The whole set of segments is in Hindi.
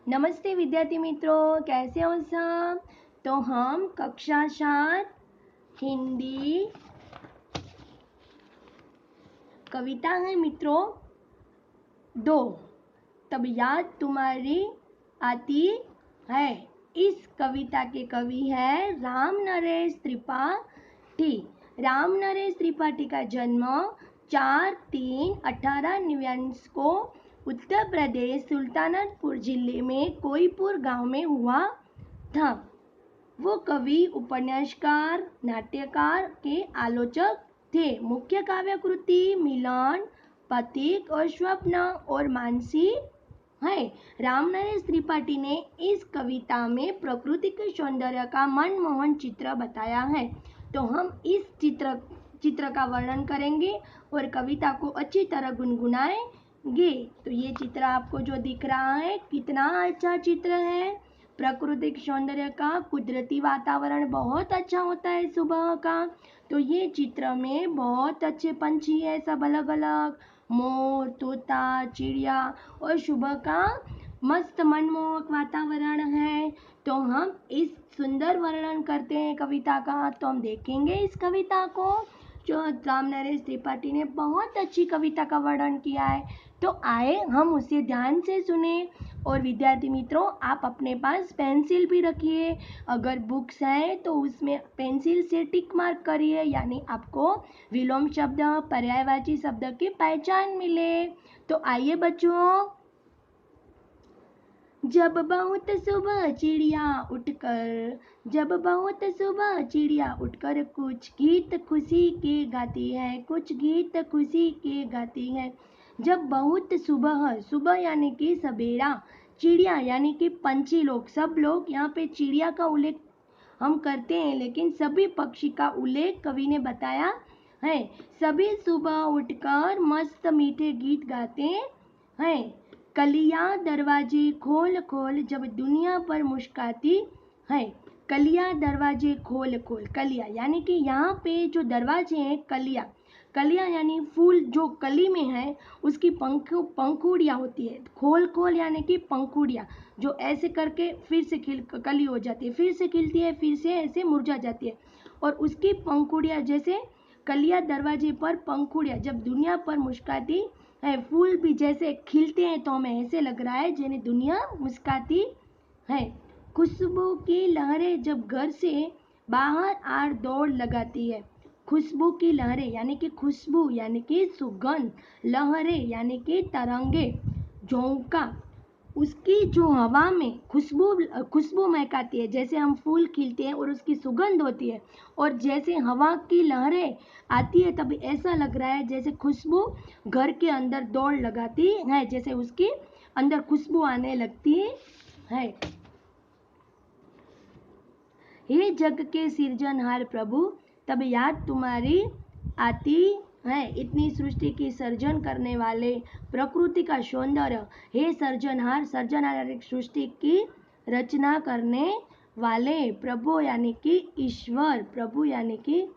नमस्ते विद्यार्थी मित्रों, कैसे हो सब। तो हम कक्षा 7 हिंदी कविता है मित्रों 2, तब याद तुम्हारी आती है। इस कविता के कवि है राम नरेश त्रिपाठी। राम नरेश त्रिपाठी का जन्म 4/3/1899 को उत्तर प्रदेश सुल्तानपुर जिले में कोईपुर गांव में हुआ था। वो कवि, उपन्यासकार, नाट्यकार के आलोचक थे। मुख्य काव्य कृति मिलन, प्रतीक और स्वप्न और मानसी है। राम नरेश त्रिपाठी ने इस कविता में प्रकृति के सौंदर्य का मनमोहन चित्र बताया है। तो हम इस चित्र का वर्णन करेंगे और कविता को अच्छी तरह गुनगुनाएंगे। तो ये चित्र आपको जो दिख रहा है कितना अच्छा चित्र है। प्राकृतिक सौंदर्य का, कुदरती वातावरण बहुत अच्छा होता है सुबह का। तो ये चित्र में बहुत अच्छे पंछी है, सब अलग अलग, मोर, तोता, चिड़िया और सुबह का मस्त मनमोहक वातावरण है। तो हम इस सुंदर वर्णन करते हैं कविता का। तो हम देखेंगे इस कविता को जो राम नरेश त्रिपाठी ने बहुत अच्छी कविता का वर्णन किया है। तो आए हम उसे ध्यान से सुने। और विद्यार्थी मित्रों, आप अपने पास पेंसिल भी रखिए। अगर बुक्स हैं तो उसमें पेंसिल से टिक मार्क करिए, यानी आपको विलोम शब्द, पर्यायवाची शब्द की पहचान मिले। तो आइए बच्चों, जब बहुत सुबह चिड़िया उठकर, जब बहुत सुबह चिड़िया उठकर कुछ गीत खुशी के गाती है, कुछ गीत खुशी के गाती है। जब बहुत सुबह, सुबह यानी कि सवेरा, चिड़िया यानी कि पंछी लोग, सब लोग यहाँ पे चिड़िया का उल्लेख हम करते हैं, लेकिन सभी पक्षी का उल्लेख कवि ने बताया है। सभी सुबह उठकर मस्त मीठे गीत गाते हैं। कलियां दरवाजे खोल खोल जब दुनिया पर मुस्काती है। कलियां दरवाजे खोल खोल, कलियां यानी कि यहाँ पे जो दरवाजे हैं, कलियां, कलियां यानी फूल जो कली में है उसकी पंखुड़ियाँ होती है। खोल खोल यानी कि पंखुड़ियाँ जो ऐसे करके फिर से कली हो जाती है, फिर से खिलती है, फिर से ऐसे मुरझा जाती है। और उसकी पंखुड़ियाँ जैसे कलियां दरवाजे पर पंखुड़ियाँ जब दुनिया पर मुस्काती है, फूल भी जैसे खिलते हैं तो हमें ऐसे लग रहा है जैसे दुनिया मुस्काती है। खुशबू की लहरें जब घर से बाहर आ दौड़ लगाती है। खुशबू की लहरें यानी कि खुशबू यानी कि सुगंध, लहरें यानी कि तरंगे, झोंका, उसकी जो हवा में खुशबू महकाती है, जैसे हम फूल खिलते हैं और उसकी सुगंध होती है, और जैसे हवा की लहरें आती है तब ऐसा लग रहा है जैसे खुशबू घर के अंदर दौड़ लगाती है, जैसे उसके अंदर खुशबू आने लगती है। हे जग के सृजनहार प्रभु, तब याद तुम्हारी आती है। इतनी सृष्टि की सर्जन करने वाले, प्रकृति का सौंदर्य, हे सर्जनहार, सर्जनहार सृष्टि की रचना करने वाले, प्रभु यानी कि ईश्वर, प्रभु यानी कि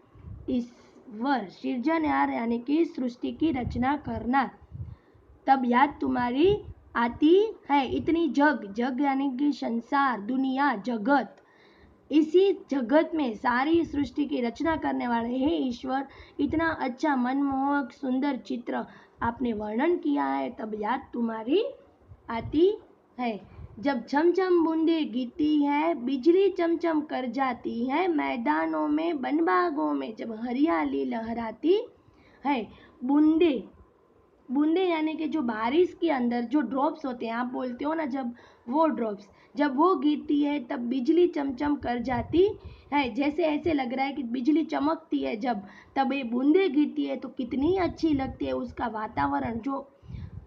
ईश्वर, सृजनहार यानी कि सृष्टि की रचना करना, तब याद तुम्हारी आती है। इतनी जग, जग यानी कि संसार, दुनिया, जगत, इसी जगत में सारी सृष्टि की रचना करने वाले हे ईश्वर, इतना अच्छा मनमोहक सुंदर चित्र आपने वर्णन किया है, तब याद तुम्हारी आती है। जब झमझम बूंदे गिरती है, बिजली चमचम कर जाती है, मैदानों में, बनबागों में जब हरियाली लहराती है। बूंदे, बूंदे यानी कि जो बारिश के अंदर जो ड्रॉप्स होते हैं, आप बोलते हो ना जब वो ड्रॉप्स जब वो गिरती है तब बिजली चमचम कर जाती है, जैसे ऐसे लग रहा है कि बिजली चमकती है जब, तब ये बूंदे गिरती है तो कितनी अच्छी लगती है उसका वातावरण। जो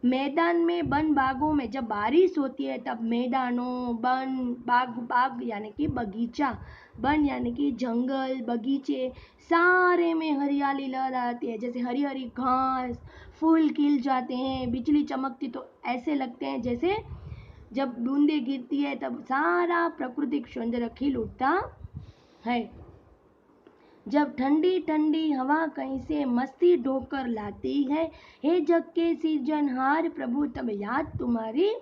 मैदान में, वन बागों में जब बारिश होती है तब मैदानों, वन, बाग, बाग यानी कि बगीचा, वन यानी कि जंगल, बगीचे, सारे में हरियाली लहराती है, जैसे हरी हरी घास, फूल खिल जाते हैं, बिजली चमकती तो ऐसे लगते हैं जैसे जब बूंदें गिरती है तब सारा प्राकृतिक सौंदर्य खिल उठता है। जब ठंडी ठंडी हवा कहीं से मस्ती ढोकर लाती है, हे जग के सृजनहार प्रभु, तब याद तुम्हारी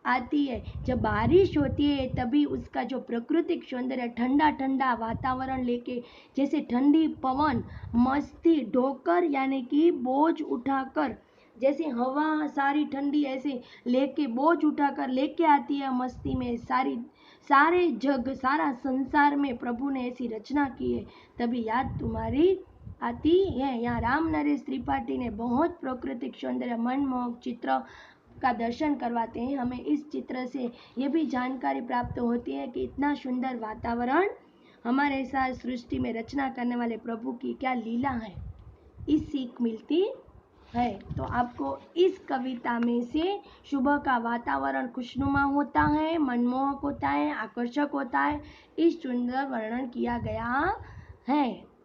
आती है, जब बारिश होती है तभी उसका जो प्राकृतिक सौंदर्य, ठंडा ठंडा वातावरण लेके, जैसे ठंडी पवन, मस्ती ढोकर यानी कि बोझ उठाकर, जैसे हवा सारी ठंडी ऐसे लेके बोझ उठाकर लेके आती है मस्ती में, सारे जग सारा संसार में प्रभु ने ऐसी रचना की है, तभी याद तुम्हारी आती है। यहाँ राम नरेश त्रिपाठी ने बहुत प्राकृतिक सौंदर्य मनमोहक चित्र का दर्शन करवाते हैं। हमें इस चित्र से ये भी जानकारी प्राप्त होती है कि इतना सुंदर वातावरण हमारे साथ सृष्टि में रचना करने वाले प्रभु की क्या लीला है, इस सीख मिलती है। तो आपको इस कविता में से सुबह का वातावरण खुशनुमा होता है, मनमोहक होता है, आकर्षक होता है, इस सुंदर वर्णन किया गया है।